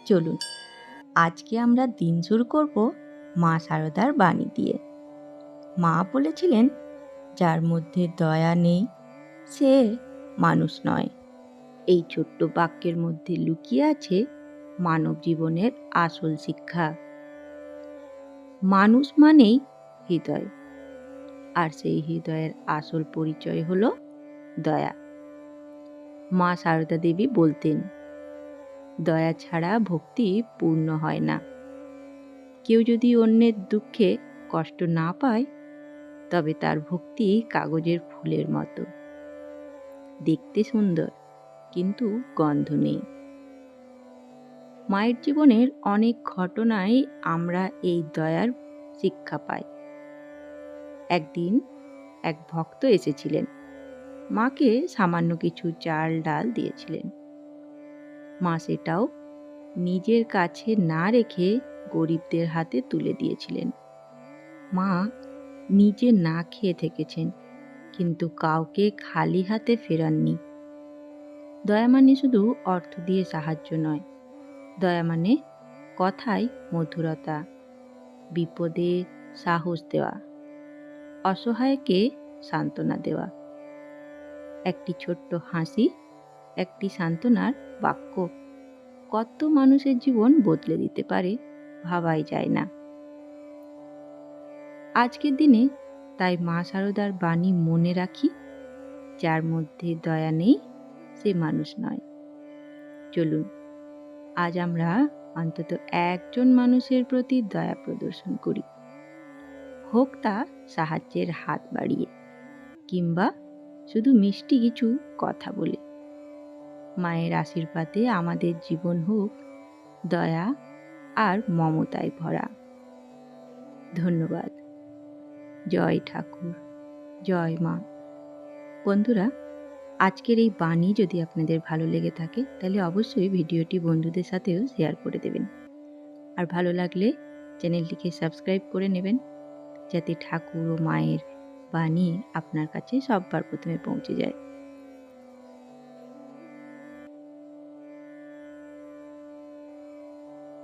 চলুন আজকে আমরা দিন শুরু করব মা শারদার বাণী দিয়ে। মা বলেছিলেন, যার মধ্যে দয়া নেই সে মানুষ নয়। এই ছোট্ট বাক্যের মধ্যে লুকিয়ে আছে মানব জীবনের আসল শিক্ষা। মানুষ মানেই হৃদয়, আর সেই হৃদয়ের আসল পরিচয় হলো দয়া। মা শারদা দেবী বলতেন, দয়া ছাড়া ভক্তি পূর্ণ হয় না। কেউ যদি অন্যের দুঃখে কষ্ট না পায়, তবে তার ভক্তি কাগজের ফুলের মতো, দেখতে সুন্দর কিন্তু গন্ধ নেই। মায়ের জীবনের অনেক ঘটনায় আমরা এই দয়ার শিক্ষা পাই। একদিন এক ভক্ত এসেছিলেন, মাকে সামান্য কিছু চাল ডাল দিয়েছিলেন। মা সেটাও নিজের কাছে না রেখে গরিবদের হাতে তুলে দিয়েছিলেন। মা নিজে না খেয়ে থেকেছেন, কিন্তু কাউকে খালি হাতে ফেরাননি। দয়া মানে শুধু অর্থ দিয়ে সাহায্য নয়, দয়া মানে কথায় মধুরতা, বিপদে সাহস দেওয়া, অসহায়কে সান্ত্বনা দেওয়া। একটি ছোট্ট হাসি, একটি সান্ত্বনার বাক্য কত মানুষের জীবন বদলে দিতে পারে ভাবাই যায় না। আজকের দিনে তাই মা শারদার বাণী মনে রাখি, যার মধ্যে দয়া নেই সে মানুষ নয়। চলুন আজ আমরা অন্তত একজন মানুষের প্রতি দয়া প্রদর্শন করি, হোক তা সাহায্যের হাত বাড়িয়ে কিংবা শুধু মিষ্টি কিছু কথা বলে। মায়ের আশীর্বাদে আমাদের জীবন হোক দয়া আর মমতায় ভরা। ধন্যবাদ। জয় ঠাকুর, জয় মা। বন্ধুরা, আজকের এই বাণী যদি আপনাদের ভালো লেগে থাকে তাহলে অবশ্যই ভিডিওটি বন্ধুদের সাথেও শেয়ার করে দেবেন। আর ভালো লাগলে চ্যানেলটিকে সাবস্ক্রাইব করে নেবেন, যাতে ঠাকুর ও মায়ের বাণী আপনার কাছে সবার প্রথমে পৌঁছে যায়।